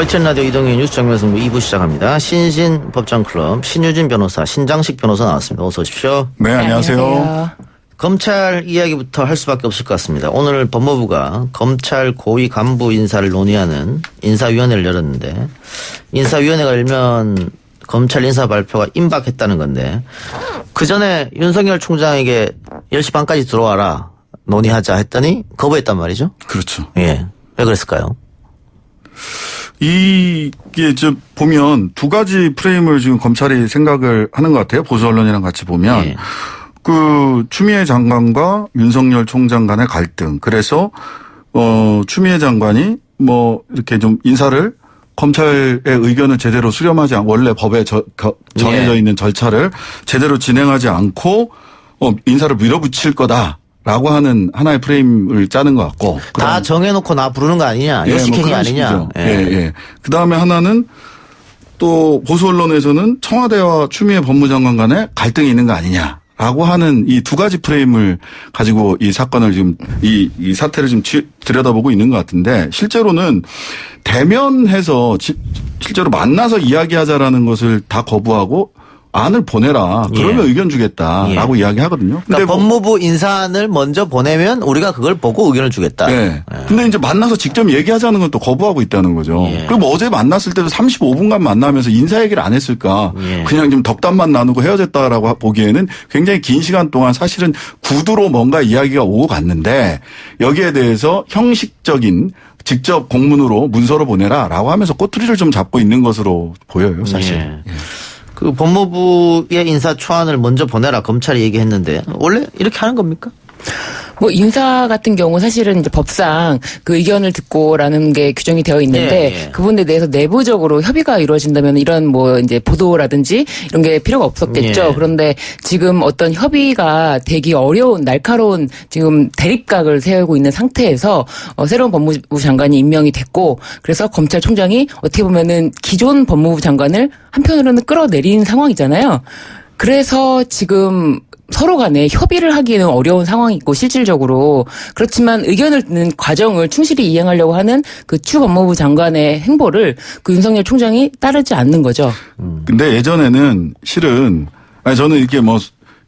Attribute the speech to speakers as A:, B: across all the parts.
A: YTN 라디오 이동현 뉴스 정면승부 2부 시작합니다. 신신 법정클럽 신유진 변호사, 신장식 변호사 나왔습니다. 어서 오십시오.
B: 네, 안녕하세요.
A: 검찰 이야기부터 할 수밖에 없을 것 같습니다. 오늘 법무부가 검찰 고위 간부 인사를 논의하는 인사위원회를 열었는데, 인사위원회가 열면 검찰 인사 발표가 임박했다는 건데, 그 전에 윤석열 총장에게 10시 반까지 들어와라 논의하자 했더니 거부했단 말이죠.
B: 그렇죠.
A: 예. 왜 그랬을까요?
B: 이게 좀 보면 두 가지 프레임을 지금 검찰이 생각을 하는 것 같아요. 보수 언론이랑 같이 보면.
A: 예.
B: 그 추미애 장관과 윤석열 총장 간의 갈등. 그래서 추미애 장관이 뭐 이렇게 좀 인사를 검찰의 의견을 제대로 수렴하지 않고 원래 법에 정해져 있는 절차를 제대로 진행하지 않고 인사를 밀어붙일 거다라고 하는 하나의 프레임을 짜는 것 같고.
A: 다 정해놓고 나 부르는 거 아니냐. 요식행위
B: 뭐
A: 아니냐.
B: 예. 그다음에 하나는 또 보수 언론에서는 청와대와 추미애 법무장관 간에 갈등이 있는 거 아니냐. 라고 하는 이 두 가지 프레임을 가지고 이 사건을 지금 이 사태를 지금 들여다보고 있는 것 같은데, 실제로는 대면해서 실제로 만나서 이야기하자라는 것을 다 거부하고 안을 보내라. 그러면 의견 주겠다라고 이야기하거든요.
A: 그러니까 법무부 인사안을 먼저 보내면 우리가 그걸 보고 의견을 주겠다.
B: 네. 근데 이제 만나서 직접 얘기하자는 건 또 거부하고 있다는 거죠. 그럼 어제 만났을 때도 35분간 만나면서 인사 얘기를 안 했을까? 그냥 좀 덕담만 나누고 헤어졌다라고 보기에는 굉장히 긴 시간 동안 사실은 구두로 뭔가 이야기가 오고 갔는데, 여기에 대해서 형식적인 직접 공문으로 문서로 보내라라고 하면서 꼬투리를 좀 잡고 있는 것으로 보여요, 사실.
A: 그 법무부의 인사 초안을 먼저 보내라 검찰이 얘기했는데, 원래 이렇게 하는 겁니까?
C: 뭐 인사 같은 경우 사실은 이제 법상 그 의견을 듣고라는 게 규정이 되어 있는데 그 부분에 대해서 내부적으로 협의가 이루어진다면 이런 뭐 이제 보도라든지 이런 게 필요가 없었겠죠. 그런데 지금 어떤 협의가 되기 어려운 날카로운 지금 대립각을 세우고 있는 상태에서 새로운 법무부 장관이 임명이 됐고, 그래서 검찰총장이 어떻게 보면은 기존 법무부 장관을 한편으로는 끌어내린 상황이잖아요. 그래서 지금 서로 간에 협의를 하기에는 어려운 상황이고 실질적으로, 그렇지만 의견을 듣는 과정을 충실히 이행하려고 하는 그 추 법무부 장관의 행보를 그 윤석열 총장이 따르지 않는 거죠.
B: 근데 예전에는 실은 저는 이렇게 뭐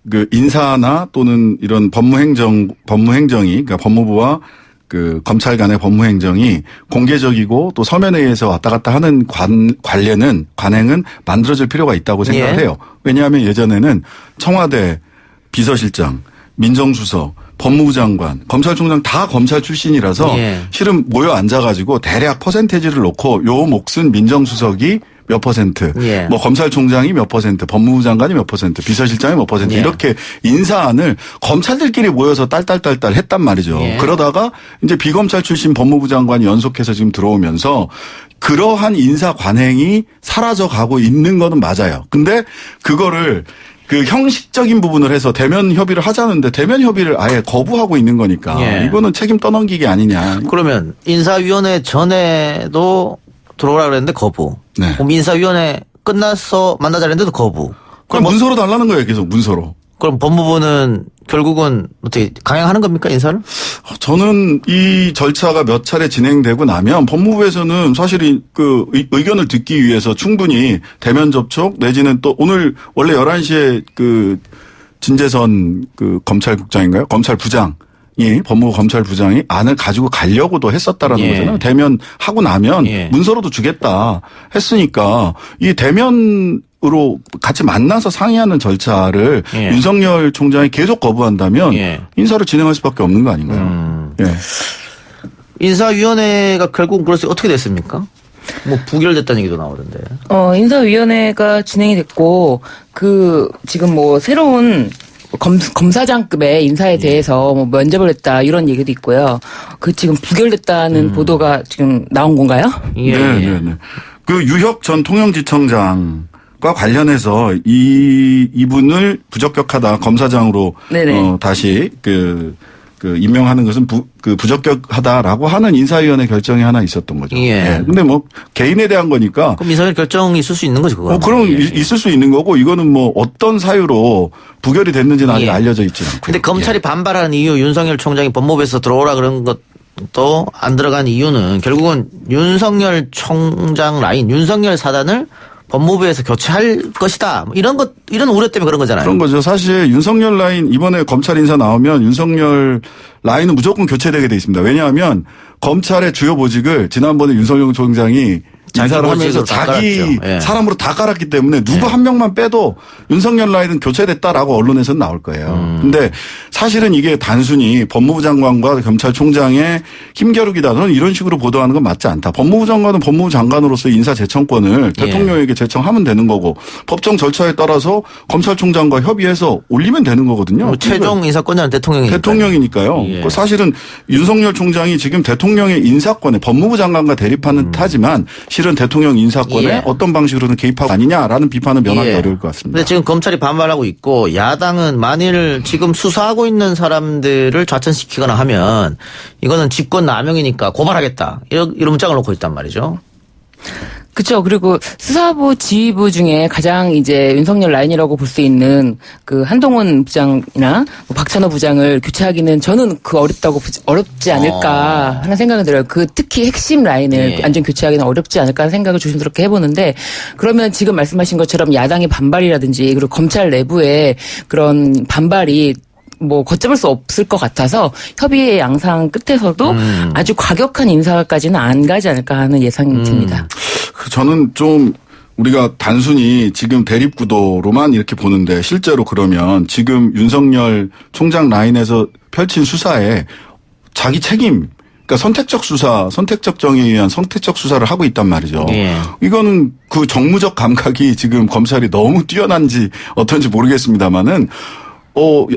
B: 그 인사나 또는 이런 법무행정이, 그러니까 법무부와 그 검찰 간의 법무행정이 공개적이고 또 서면에 의해서 왔다 갔다 하는 관행은 만들어질 필요가 있다고 생각을 해요. 왜냐하면 예전에는 청와대 비서실장, 민정수석, 법무부 장관, 검찰총장 다 검찰 출신이라서 실은 모여 앉아가지고 대략 퍼센테이지를 놓고 요 몫은 민정수석이 몇 퍼센트, 뭐 검찰총장이 몇 퍼센트, 법무부 장관이 몇 퍼센트, 비서실장이 몇 퍼센트 이렇게 인사안을 검찰들끼리 모여서 딸딸딸딸 했단 말이죠. 그러다가 이제 비검찰 출신 법무부 장관이 연속해서 지금 들어오면서 그러한 인사 관행이 사라져 가고 있는 거는 맞아요. 근데 그거를 그 형식적인 부분을 해서 대면 협의를 하자는데 대면 협의를 아예 거부하고 있는 거니까 이거는 책임 떠넘기기 아니냐.
A: 그러면 인사위원회 전에도 들어오라 그랬는데 거부. 그럼 인사위원회 끝나서 만나자 그랬는데도 거부.
B: 그럼 문서로 달라는 거예요, 계속 문서로.
A: 그럼 법무부는 결국은 어떻게 강행하는 겁니까, 인사를?
B: 저는 이 절차가 몇 차례 진행되고 나면 법무부에서는 사실 그 의견을 듣기 위해서 충분히 대면 접촉 내지는 또 오늘 원래 11시에 그 진재선 그 검찰국장인가요? 검찰부장. 법무부 검찰부장이 안을 가지고 가려고도 했었다라는 거잖아요. 대면하고 나면 문서로도 주겠다 했으니까 이 대면으로 같이 만나서 상의하는 절차를 윤석열 총장이 계속 거부한다면 인사를 진행할 수밖에 없는 거 아닌가요?
A: 인사위원회가 결국 그래서 어떻게 됐습니까? 뭐 부결됐다는 얘기도 나오던데.
C: 인사위원회가 진행이 됐고, 그 지금 뭐 새로운 검사장급의 인사에 대해서 뭐 면접을 했다 이런 얘기도 있고요. 그 지금 부결됐다는 보도가 지금 나온 건가요?
B: 네. 그 유혁 전 통영지청장과 관련해서 이분을 부적격하다 검사장으로 다시 그 임명하는 것은 부적격하다라고 하는 인사위원회 결정이 하나 있었던 거죠. 근데 뭐 개인에 대한 거니까.
A: 그럼 인사위원회 결정이 있을 수 있는 거죠, 그거.
B: 그럼 있을 수 있는 거고, 이거는 뭐 어떤 사유로 부결이 됐는지는 아직 알려져 있지 않고.
A: 근데 검찰이 반발하는 이유, 윤석열 총장이 법무부에서 들어오라 그런 것 또 안 들어간 이유는 결국은 윤석열 총장 라인, 윤석열 사단을 법무부에서 교체할 것이다. 이런 우려 때문에 그런 거잖아요.
B: 그런 거죠. 사실 윤석열 라인 이번에 검찰 인사 나오면 윤석열 라인은 무조건 교체되게 돼 있습니다. 왜냐하면 검찰의 주요 보직을 지난번에 윤석열 총장이 인사를 하면서 자기
A: 예.
B: 사람으로 다 깔았기 때문에 누구
A: 예.
B: 한 명만 빼도 윤석열 라인은 교체됐다라고 언론에서는 나올 거예요. 근데 사실은 이게 단순히 법무부 장관과 검찰총장의 힘겨루기다. 저는 이런 식으로 보도하는 건 맞지 않다. 법무부 장관은 법무부 장관으로서의 인사 제청권을
A: 예.
B: 대통령에게 제청하면 되는 거고 법정 절차에 따라서 검찰총장과 협의해서 올리면 되는 거거든요.
A: 최종 인사권자는
B: 대통령이니까요.
A: 예.
B: 사실은 윤석열 총장이 지금 대통령의 인사권에 법무부 장관과 대립하는 듯하지만 실은 대통령 인사권에
A: 예.
B: 어떤 방식으로는 개입하고 아니냐라는 비판은 면하기
A: 예.
B: 어려울 것 같습니다.
A: 근데 지금 검찰이 반발하고 있고 야당은 만일 지금 수사하고 있는 사람들을 좌천시키거나 하면 이거는 직권 남용이니까 고발하겠다. 이런 문장을 놓고 있단 말이죠.
C: 그렇죠. 그리고 수사부 지휘부 중에 가장 이제 윤석열 라인이라고 볼 수 있는 그 한동훈 부장이나 뭐 박찬호 부장을 교체하기는 저는 어렵지 않을까 하는 생각이 들어요. 그 특히 핵심 라인을
A: 예.
C: 완전 교체하기는 어렵지 않을까 하는 생각을 조심스럽게 해보는데 그러면 지금 말씀하신 것처럼 야당의 반발이라든지 그리고 검찰 내부의 그런 반발이 뭐 걷잡을 수 없을 것 같아서 협의의 양상 끝에서도 아주 과격한 인사까지는 안 가지 않을까 하는 예상이 듭니다.
B: 저는 좀 우리가 단순히 지금 대립구도로만 이렇게 보는데 실제로 그러면 지금 윤석열 총장 라인에서 펼친 수사에 자기 책임 그러니까 선택적 수사, 선택적 정의에 의한 선택적 수사를 하고 있단 말이죠.
A: 예.
B: 이거는 그 정무적 감각이 지금 검찰이 너무 뛰어난지 어떤지 모르겠습니다만은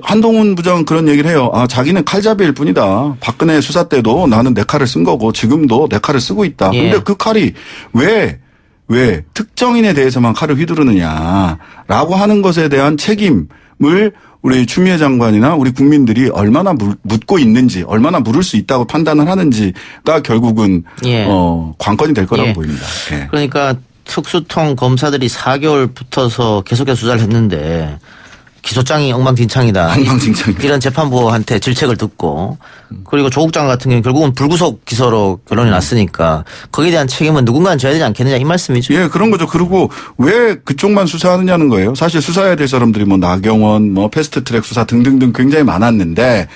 B: 한동훈 부장은 그런 얘기를 해요. 자기는 칼잡이일 뿐이다. 박근혜 수사 때도 나는 내 칼을 쓴 거고 지금도 내 칼을 쓰고 있다.
A: 예.
B: 근데 그 칼이 왜 특정인에 대해서만 칼을 휘두르느냐라고 하는 것에 대한 책임을 우리 추미애 장관이나 우리 국민들이 얼마나 묻고 있는지 얼마나 물을 수 있다고 판단을 하는지가 결국은
A: 예.
B: 관건이 될 거라고
A: 예.
B: 보입니다. 예.
A: 그러니까 특수통 검사들이 4개월 붙어서 계속해서 수사를 했는데 기소장이 엉망진창이다.
B: 엉망진창이다.
A: 이런 재판부한테 질책을 듣고 그리고 조국 장관 같은 경우는 결국은 불구속 기소로 결론이 났으니까 거기에 대한 책임은 누군가는 져야 되지 않겠느냐 이 말씀이죠.
B: 예, 그런 거죠. 그리고 왜 그쪽만 수사하느냐는 거예요. 사실 수사해야 될 사람들이 뭐 나경원, 뭐 패스트트랙 수사 등등등 굉장히 많았는데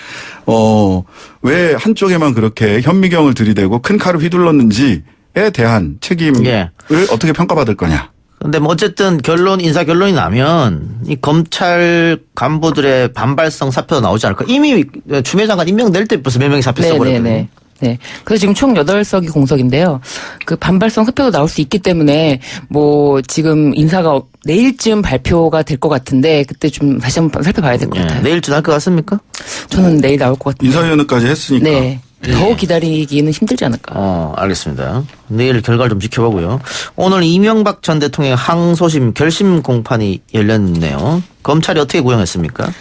B: 왜 한쪽에만 그렇게 현미경을 들이대고 큰 칼을 휘둘렀는지에 대한 책임을
A: 예.
B: 어떻게 평가받을 거냐.
A: 근데 뭐 어쨌든 인사 결론이 나면 이 검찰 간부들의 반발성 사표도 나오지 않을까. 이미 추미애 장관 임명될 때 벌써 몇 명이 사표 써버렸거든요.
C: 네. 그래서 지금 총 8석이 공석인데요. 그 반발성 사표도 나올 수 있기 때문에 뭐 지금 인사가 내일쯤 발표가 될 것 같은데 그때 좀 다시 한번 살펴봐야 될 것 같아요.
A: 내일쯤 할 것 같습니까?
C: 저는 내일 나올 것 같은데.
B: 인사위원회까지 했으니까.
C: 네. 더 기다리기는 힘들지 않을까.
A: 알겠습니다. 내일 결과를 좀 지켜보고요. 오늘 이명박 전 대통령의 항소심 결심 공판이 열렸네요. 검찰이 어떻게 구형했습니까?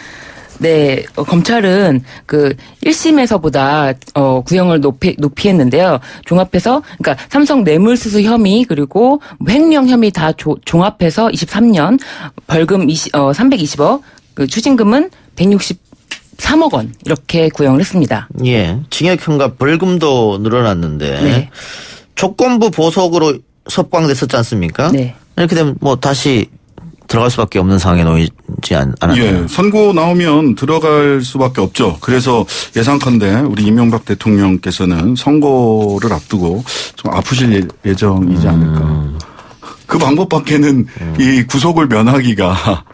C: 네, 검찰은 그 1심에서보다 구형을 높이 했는데요. 종합해서 그러니까 삼성 뇌물수수 혐의 그리고 횡령 혐의 다 종합해서 23년 벌금 320억, 그 추징금은 163억 원 이렇게 구형을 했습니다.
A: 예, 징역형과 벌금도 늘어났는데
C: 네.
A: 조건부 보석으로 석방됐었지 않습니까?
C: 네.
A: 이렇게 되면 뭐 다시 들어갈 수밖에 없는 상황에 놓이지 않았나요?
B: 예, 선고 나오면 들어갈 수밖에 없죠. 그래서 예상컨대 우리 이명박 대통령께서는 선고를 앞두고 좀 아프실 예정이지 않을까. 그 방법밖에는 이 구속을 면하기가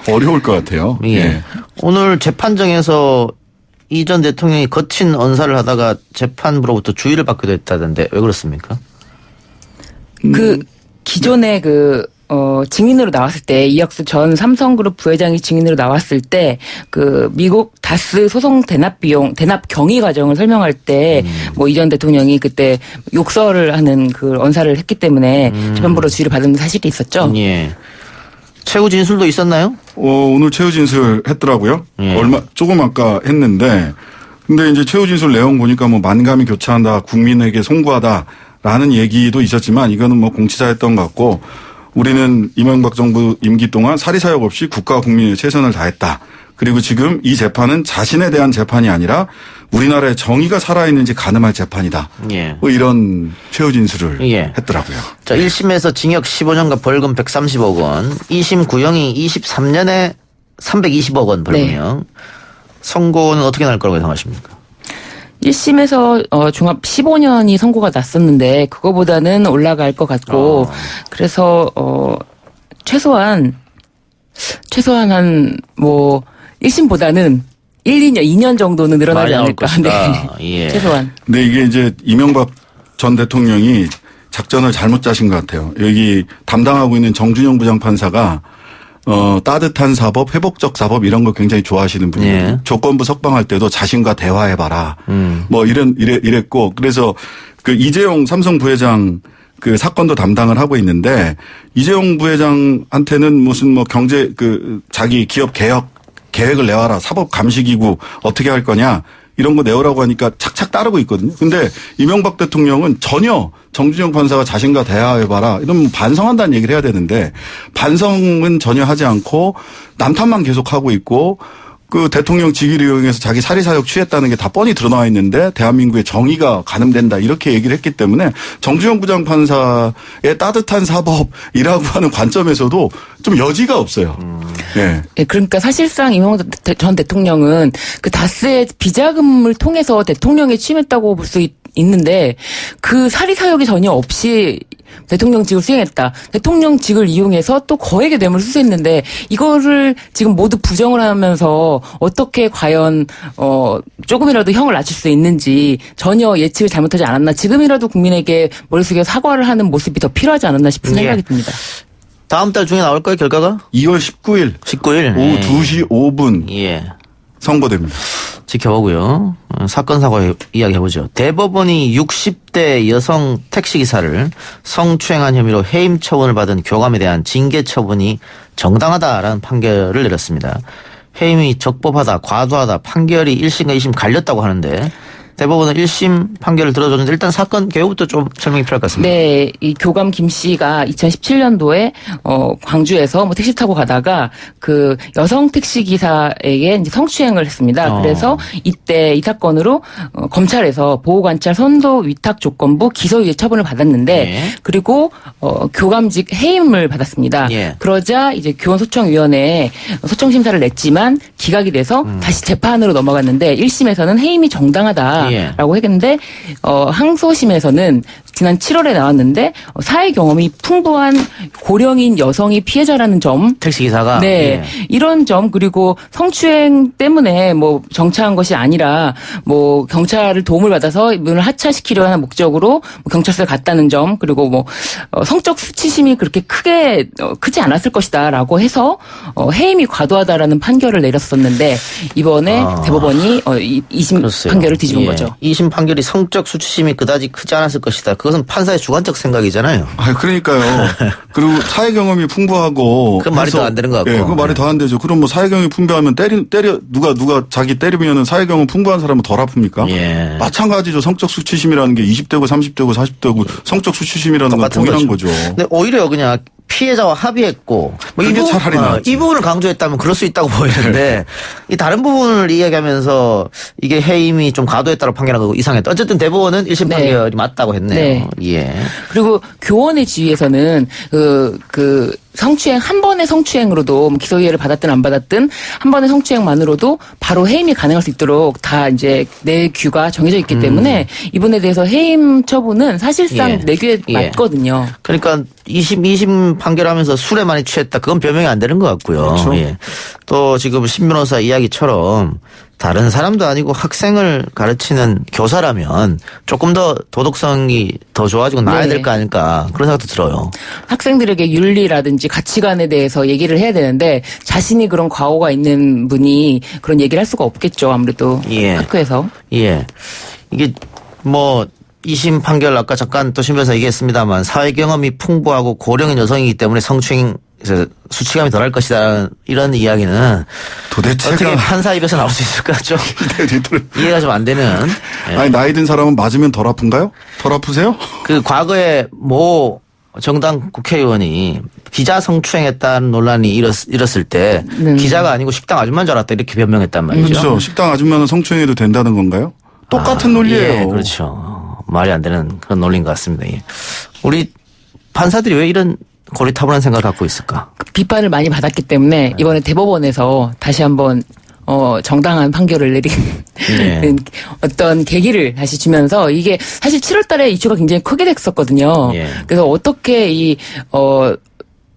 B: 어려울 것 같아요.
A: 예.
B: 예.
A: 오늘 재판정에서 이 전 대통령이 거친 언사를 하다가 재판부로부터 주의를 받기도 했다던데 왜 그렇습니까?
C: 그 기존에 증인으로 나왔을 때 이혁수 전 삼성그룹 부회장이 증인으로 나왔을 때 그 미국 다스 소송 대납 경위 과정을 설명할 때 뭐 이 전 대통령이 그때 욕설을 하는 그 언사를 했기 때문에 재판부로 주의를 받은 사실이 있었죠.
A: 예. 최후 진술도 있었나요?
B: 오늘 최후 진술 했더라고요. 조금 아까 했는데 근데 이제 최후 진술 내용 보니까 뭐 만감이 교차한다, 국민에게 송구하다라는 얘기도 있었지만 이거는 뭐 공치사였던 것 같고 우리는 이명박 정부 임기 동안 사리사욕 없이 국가와 국민의 최선을 다했다. 그리고 지금 이 재판은 자신에 대한 재판이 아니라 우리나라의 정의가 살아있는지 가늠할 재판이다.
A: 예.
B: 뭐 이런 최후 진술을
A: 예.
B: 했더라고요.
A: 자, 1심에서 징역 15년과 벌금 130억 원, 2심 구형이 23년에 320억 원 벌금형. 선고는 어떻게 날 거라고 예상하십니까?
C: 1심에서 종합 15년이 선고가 났었는데 그거보다는 올라갈 것 같고 그래서 최소한 한 뭐 1심보다는 2년 정도는 늘어나지
A: 많이 나올
C: 않을까.
A: 것이다.
C: 네.
A: 예.
C: 최소한.
B: 근데 이게 이제 이명박 전 대통령이 작전을 잘못 짜신 것 같아요. 여기 담당하고 있는 정준영 부장판사가 따뜻한 사법, 회복적 사법 이런 거 굉장히 좋아하시는 분이에요.
A: 예.
B: 조건부 석방할 때도 자신과 대화해봐라. 뭐 이랬고 그래서 그 이재용 삼성 부회장 그 사건도 담당을 하고 있는데 이재용 부회장한테는 무슨 뭐 경제 그 자기 기업 개혁 계획을 내와라. 사법 감시기구 어떻게 할 거냐. 이런 거 내오라고 하니까 착착 따르고 있거든요. 근데 이명박 대통령은 전혀 정준영 판사가 자신과 대화해봐라. 이러면 반성한다는 얘기를 해야 되는데 반성은 전혀 하지 않고 남탓만 계속하고 있고 그 대통령 직위를 이용해서 자기 사리사욕 취했다는 게 다 뻔히 드러나와 있는데 대한민국의 정의가 가늠된다 이렇게 얘기를 했기 때문에 정주영 부장판사의 따뜻한 사법이라고 하는 관점에서도 좀 여지가 없어요. 네.
C: 네, 그러니까 사실상 이명박 전 대통령은 그 다스의 비자금을 통해서 대통령에 취임했다고 볼 수 있는데 그 사리사욕이 전혀 없이 대통령직을 수행했다. 대통령직을 이용해서 또 거액의 뇌물을 수수했는데 이거를 지금 모두 부정을 하면서 어떻게 과연 조금이라도 형을 낮출 수 있는지 전혀 예측을 잘못하지 않았나. 지금이라도 국민에게 머릿속에 사과를 하는 모습이 더 필요하지 않았나 싶은 생각이 듭니다.
A: 다음 달 중에 나올 거예요, 결과가?
B: 2월 19일
A: 19일.
B: 오후 2시 5분
A: 예.
B: 선고됩니다.
A: 지켜보고요. 사건 사고 이야기해보죠. 대법원이 60대 여성 택시기사를 성추행한 혐의로 해임 처분을 받은 교감에 대한 징계 처분이 정당하다라는 판결을 내렸습니다. 해임이 적법하다, 과도하다 판결이 1심과 2심 갈렸다고 하는데 대법원은 1심 판결을 들어줬는데 일단 사건 개요부터 좀 설명이 필요할 것 같습니다.
C: 네, 이 교감 김 씨가 2017년도에 광주에서 뭐 택시 타고 가다가 그 여성 택시 기사에게 이제 성추행을 했습니다. 그래서 이때 이 사건으로 검찰에서 보호관찰 선도 위탁 조건부 기소유예 처분을 받았는데
A: 예.
C: 그리고 교감직 해임을 받았습니다.
A: 예.
C: 그러자 이제 교원소청위원회에 소청 심사를 냈지만 기각이 돼서 다시 재판으로 넘어갔는데 1심에서는 해임이 정당하다.
A: 예.
C: 라고 했는데 항소심에서는 지난 7월에 나왔는데 사회 경험이 풍부한 고령인 여성이 피해자라는 점,
A: 택시기사가?
C: 네,
A: 예.
C: 이런 점 그리고 성추행 때문에 뭐 정차한 것이 아니라 뭐 경찰을 도움을 받아서 이분을 하차시키려 하는 목적으로 뭐 경찰서에 갔다는 점 그리고 뭐 성적 수치심이 그렇게 크지 않았을 것이다라고 해서 해임이 과도하다라는 판결을 내렸었는데 이번에 대법원이 2심
A: 글쎄요.
C: 판결을 뒤집은
A: 예.
C: 거죠.
A: 2심 판결이 성적 수치심이 그다지 크지 않았을 것이다. 그것은 판사의 주관적 생각이잖아요.
B: 아, 그러니까요. 그리고 사회 경험이 풍부하고.
A: 그 말이
B: 해서-
A: 더 안 되는 것 같고.
B: 예, 그 말이 더 안 되죠. 그럼 뭐 사회 경험이 풍부하면 누가 자기 때리면은 사회 경험 풍부한 사람은 덜 아픕니까?
A: 예.
B: 마찬가지죠. 성적 수치심이라는 게 20대고 30대고 40대고 성적 수치심이라는 건
A: 똑같은
B: 동일한 거죠.
A: 근데 오히려 그냥 피해자와 합의했고 뭐
B: 그게 차라리 낫지.
A: 이 부분을 강조했다면 그럴 수 있다고 보이는데 이 다른 부분을 이야기하면서 이게 해임이 좀 과도했다고 판결한 거고 이상했다. 어쨌든 대법원은 1심
C: 네.
A: 판결이 맞다고 했네요.
C: 네.
A: 예.
C: 그리고 교원의 지위에서는 그 성추행 한 번의 성추행으로도 뭐 기소유예를 받았든 안 받았든 한 번의 성추행만으로도 바로 해임이 가능할 수 있도록 다 이제 내규가 정해져 있기 때문에 이분에 대해서 해임 처분은 사실상
A: 예.
C: 내규에
A: 예.
C: 맞거든요.
A: 그러니까 2심 판결하면서 술에 많이 취했다. 그건 변명이 안 되는 것 같고요.
B: 그렇죠.
A: 예. 또 지금 신 변호사 이야기처럼 다른 사람도 아니고 학생을 가르치는 교사라면 조금 더 도덕성이 더 좋아지고 나아야
C: 네.
A: 될 거 아닐까 그런 생각도 들어요.
C: 학생들에게 윤리라든지 가치관에 대해서 얘기를 해야 되는데 자신이 그런 과오가 있는 분이 그런 얘기를 할 수가 없겠죠. 아무래도
A: 예.
C: 학교에서.
A: 예. 이게 뭐 2심 판결 아까 잠깐 또 신 변호사 얘기했습니다만 사회 경험이 풍부하고 고령인 여성이기 때문에 성추행 수치감이 덜할 것이다 이런 이야기는
B: 도대체가
A: 어떻게 판사 입에서 나올 수 있을까 좀 이해가 좀 안 되는. 예.
B: 아니 나이 든 사람은 맞으면 덜 아픈가요? 덜 아프세요?
A: 그 과거에 모 정당 국회의원이 기자 성추행했다는 논란이 일었을 때 기자가 아니고 식당 아줌마인 줄 알았다 이렇게 변명했단 말이죠.
B: 그렇죠. 식당 아줌마는 성추행해도 된다는 건가요? 똑같은 논리예요.
A: 예, 그렇죠. 말이 안 되는 그런 논리인 것 같습니다. 예. 우리 판사들이 왜 이런 고리타분한 생각을 갖고 있을까?
C: 비판을 많이 받았기 때문에 이번에 대법원에서 다시 한번 정당한 판결을 내린
A: 네.
C: 어떤 계기를 다시 주면서 이게 사실 7월 달에 이슈가 굉장히 크게 됐었거든요.
A: 예.
C: 그래서 어떻게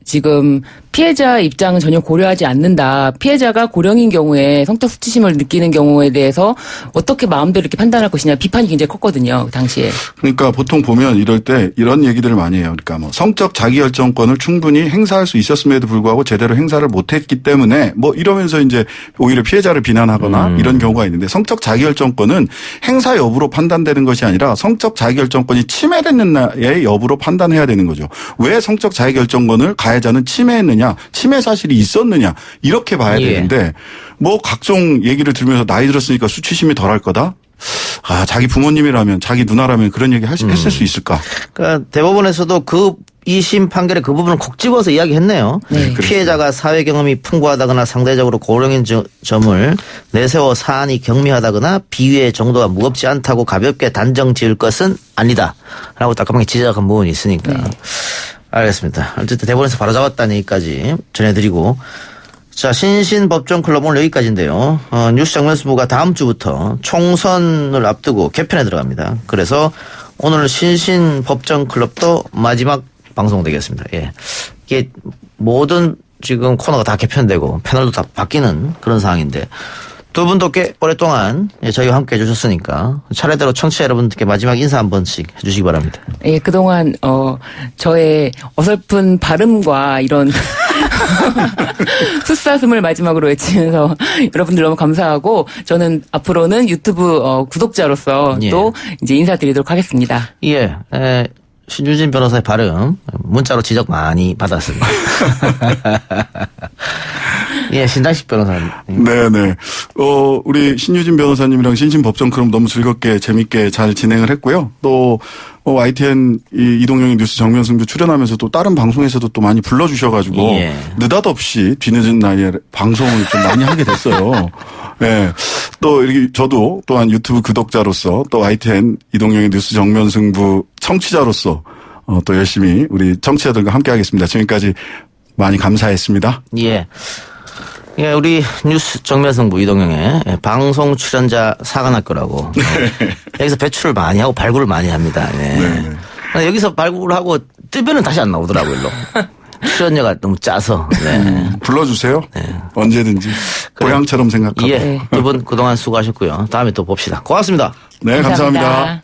C: 지금 피해자 입장은 전혀 고려하지 않는다. 피해자가 고령인 경우에 성적 수치심을 느끼는 경우에 대해서 어떻게 마음대로 이렇게 판단할 것이냐 비판이 굉장히 컸거든요. 그 당시에.
B: 그러니까 보통 보면 이럴 때 이런 얘기들을 많이 해요. 그러니까 뭐 성적 자기결정권을 충분히 행사할 수 있었음에도 불구하고 제대로 행사를 못했기 때문에 뭐 이러면서 이제 오히려 피해자를 비난하거나 이런 경우가 있는데 성적 자기결정권은 행사 여부로 판단되는 것이 아니라 성적 자기결정권이 침해됐느냐의 여부로 판단해야 되는 거죠. 왜 성적 자기결정권을 가해자는 침해했느냐, 침해 사실이 있었느냐 이렇게 봐야
A: 예.
B: 되는데 뭐 각종 얘기를 들으면서 나이 들었으니까 수치심이 덜할 거다. 아, 자기 부모님이라면 자기 누나라면 그런 얘기 했을 수 있을까?
A: 그러니까 대법원에서도 그 2심 판결의 그 부분을 콕 집어서 이야기했네요.
C: 네.
A: 피해자가 사회 경험이 풍부하다거나 상대적으로 고령인 점을 내세워 사안이 경미하다거나 비위의 정도가 무겁지 않다고 가볍게 단정 지을 것은 아니다라고 따끔하게 지적한 부분이 있으니까.
C: 네.
A: 알겠습니다. 어쨌든 대법원에서 바로잡았다는 얘기까지 전해드리고 자 신신법정클럽 오늘 여기까지인데요. 뉴스 정면수부가 다음 주부터 총선을 앞두고 개편에 들어갑니다. 그래서 오늘 신신법정클럽도 마지막 방송되겠습니다. 예. 이게 모든 지금 코너가 다 개편되고 패널도 다 바뀌는 그런 상황인데 두 분도 꽤 오랫동안 저희와 함께 해주셨으니까 차례대로 청취자 여러분들께 마지막 인사 한 번씩 해주시기 바랍니다.
C: 예, 그동안 저의 어설픈 발음과 이런 숫사슴을 마지막으로 외치면서 여러분들 너무 감사하고 저는 앞으로는 유튜브 구독자로서
A: 예.
C: 또 이제 인사드리도록 하겠습니다.
A: 예. 신유진 변호사의 발음 문자로 지적 많이 받았습니다. 예, 신장식 변호사님.
B: 네네. 우리 신유진 변호사님이랑 신신법정클럽 너무 즐겁게 재밌게 잘 진행을 했고요. 또 YTN 이동영의 뉴스 정면승부 출연하면서 또 다른 방송에서도 또 많이 불러주셔가지고
A: 예.
B: 느닷없이 뒤늦은 나이에 방송을 좀 많이 하게 됐어요. 네. 또 이렇게 저도 또한 유튜브 구독자로서 또 YTN 이동영의 뉴스 정면승부 청취자로서 또 열심히 우리 청취자들과 함께 하겠습니다. 지금까지 많이 감사했습니다.
A: 예. 예, 우리 뉴스 정면승부 이동영의 방송 출연자 사관학교라고. 여기서 배출을 많이 하고 발굴을 많이 합니다. 네. 여기서 발굴을 하고 뜨면은 다시 안 나오더라고요, 일로. 출연료가 너무 짜서. 네.
B: 불러주세요. 언제든지. 고향처럼 생각하고.
A: 예. 두 분 그동안 수고하셨고요. 다음에 또 봅시다. 고맙습니다.
B: 네, 감사합니다.